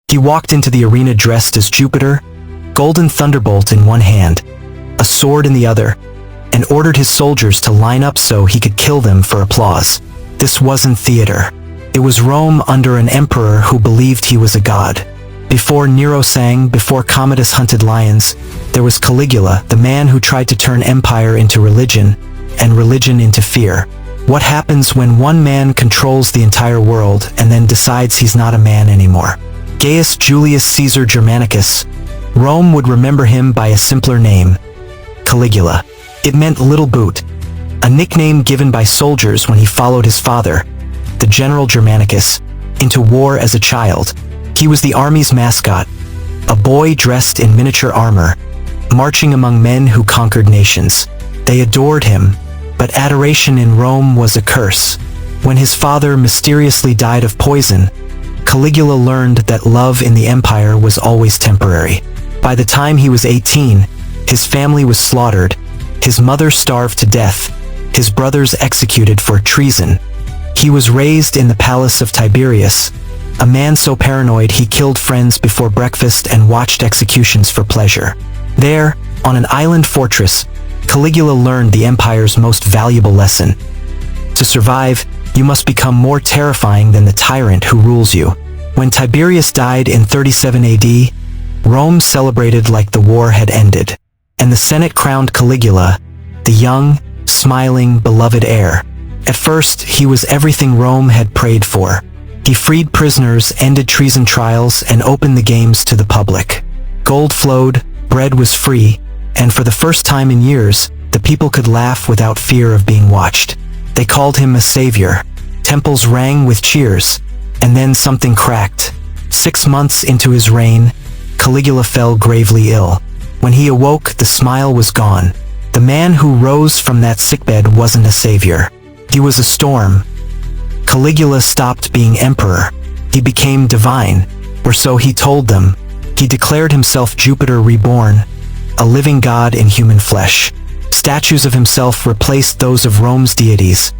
He walked into the arena dressed as Jupiter, golden thunderbolt in one hand, a sword in the other, and ordered his soldiers to line up so he could kill them for applause. This wasn't theater. It was Rome under an emperor who believed he was a god. Before Nero sang, before Commodus hunted lions, there was Caligula, the man who tried to turn empire into religion, and religion into fear. What happens when one man controls the entire world and then decides he's not a man anymore? Gaius Julius Caesar Germanicus. Rome would remember him by a simpler name, Caligula. It meant little boot, a nickname given by soldiers when he followed his father, the General Germanicus, into war as a child. He was the army's mascot, a boy dressed in miniature armor, marching among men who conquered nations. They adored him, but adoration in Rome was a curse. When his father mysteriously died of poison, Caligula learned that love in the empire was always temporary. By the time he was 18, his family was slaughtered, his mother starved to death, his brothers executed for treason. He was raised in the palace of Tiberius, a man so paranoid he killed friends before breakfast and watched executions for pleasure. There, on an island fortress, Caligula learned the empire's most valuable lesson. To survive, you must become more terrifying than the tyrant who rules you. When Tiberius died in 37 AD, Rome celebrated like the war had ended, and the Senate crowned Caligula, the young, smiling, beloved heir. At first, he was everything Rome had prayed for. He freed prisoners, ended treason trials, and opened the games to the public. Gold flowed, bread was free, and for the first time in years, the people could laugh without fear of being watched. They called him a savior. Temples rang with cheers, and then something cracked. 6 months into his reign, Caligula fell gravely ill. When he awoke, the smile was gone. The man who rose from that sickbed wasn't a savior. He was a storm. Caligula stopped being emperor. He became divine, or so he told them. He declared himself Jupiter reborn, a living god in human flesh. Statues of himself replaced those of Rome's deities.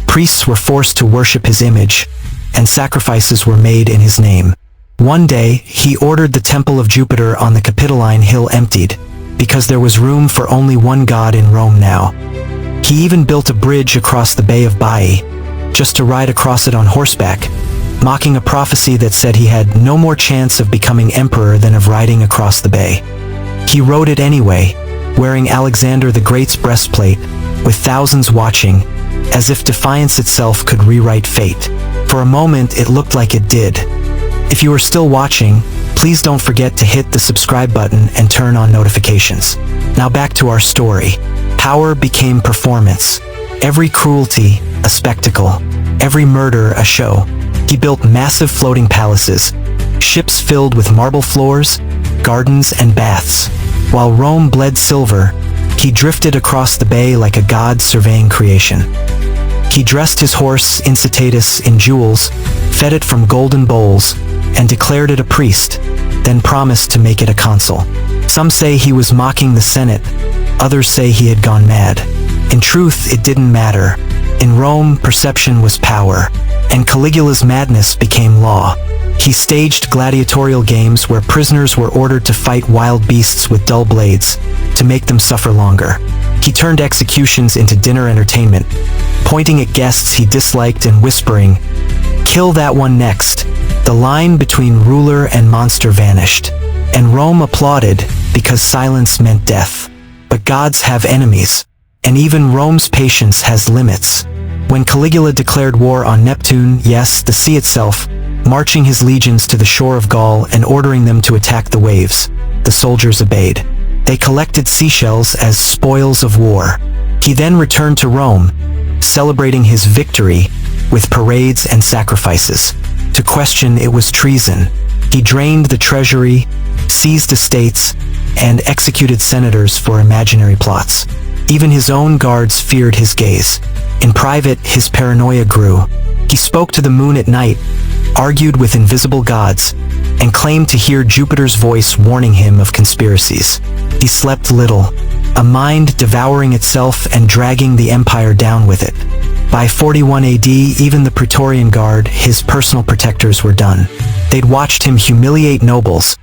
Priests were forced to worship his image, and sacrifices were made in his name. One day, he ordered the temple of Jupiter on the Capitoline Hill emptied, because there was room for only one god in Rome now. He even built a bridge across the Bay of Baiae, just to ride across it on horseback, mocking a prophecy that said he had no more chance of becoming emperor than of riding across the bay. He rode it anyway, wearing Alexander the Great's breastplate, with thousands watching, as if defiance itself could rewrite fate. For a moment, it looked like it did. If you are still watching, please don't forget to hit the subscribe button and turn on notifications. Now back to our story. Power became performance. Every cruelty, a spectacle. Every murder, a show. He built massive floating palaces, ships filled with marble floors, gardens and baths. While Rome bled silver, he drifted across the bay like a god surveying creation. He dressed his horse Incitatus in jewels, fed it from golden bowls, and declared it a priest, then promised to make it a consul. Some say he was mocking the Senate, others say he had gone mad. In truth, it didn't matter. In Rome, perception was power, and Caligula's madness became law. He staged gladiatorial games where prisoners were ordered to fight wild beasts with dull blades, to make them suffer longer. He turned executions into dinner entertainment, pointing at guests he disliked and whispering, "Kill that one next." The line between ruler and monster vanished, and Rome applauded because silence meant death. But gods have enemies, and even Rome's patience has limits. When Caligula declared war on Neptune, yes, the sea itself, marching his legions to the shore of Gaul and ordering them to attack the waves, the soldiers obeyed. They collected seashells as spoils of war. He then returned to Rome, celebrating his victory with parades and sacrifices. To question it was treason. He drained the treasury, seized estates, and executed senators for imaginary plots. Even his own guards feared his gaze. In private, his paranoia grew. He spoke to the moon at night, argued with invisible gods, and claimed to hear Jupiter's voice warning him of conspiracies. He slept little, a mind devouring itself and dragging the empire down with it. By 41 AD, even the Praetorian Guard, his personal protectors, were done. They'd watched him humiliate nobles,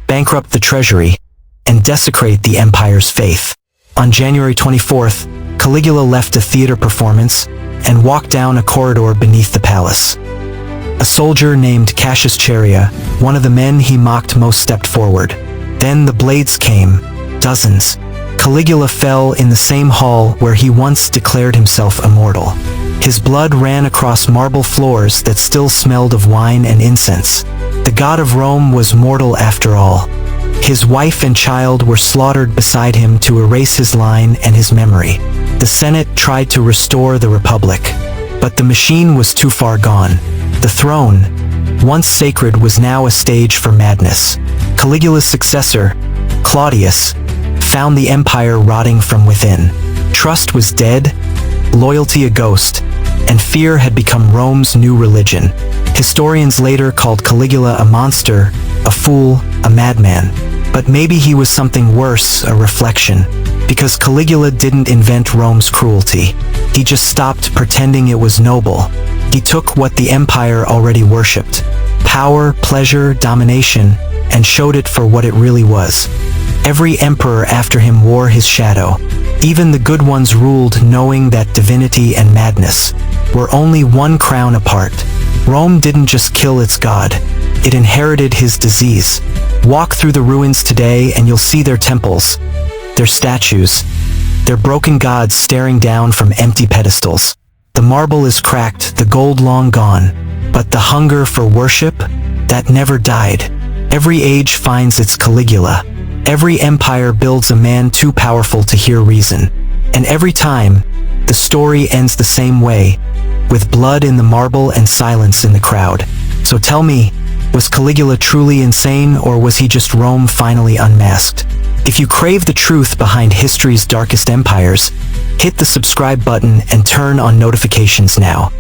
bankrupt the treasury, and desecrate the empire's faith. On January 24th, Caligula left a theater performance and walked down a corridor beneath the palace. A soldier named Cassius Chaerea, one of the men he mocked most, stepped forward. Then the blades came, dozens. Caligula fell in the same hall where he once declared himself immortal. His blood ran across marble floors that still smelled of wine and incense. The god of Rome was mortal after all. His wife and child were slaughtered beside him to erase his line and his memory. The Senate tried to restore the Republic, but the machine was too far gone. The throne, once sacred, was now a stage for madness. Caligula's successor, Claudius, found the empire rotting from within. Trust was dead, loyalty a ghost, and fear had become Rome's new religion. Historians later called Caligula a monster, a fool, a madman. But maybe he was something worse, a reflection, because Caligula didn't invent Rome's cruelty. He just stopped pretending it was noble. He took what the empire already worshipped: power, pleasure, domination, and showed it for what it really was. Every emperor after him wore his shadow. Even the good ones ruled knowing that divinity and madness were only one crown apart. Rome didn't just kill its god, it inherited his disease. Walk through the ruins today and you'll see their temples, their statues, their broken gods staring down from empty pedestals. The marble is cracked, the gold long gone, but the hunger for worship, that never died. Every age finds its Caligula. Every empire builds a man too powerful to hear reason. And every time, the story ends the same way, with blood in the marble and silence in the crowd. So tell me, was Caligula truly insane, or was he just Rome finally unmasked? If you crave the truth behind history's darkest empires, hit the subscribe button and turn on notifications now.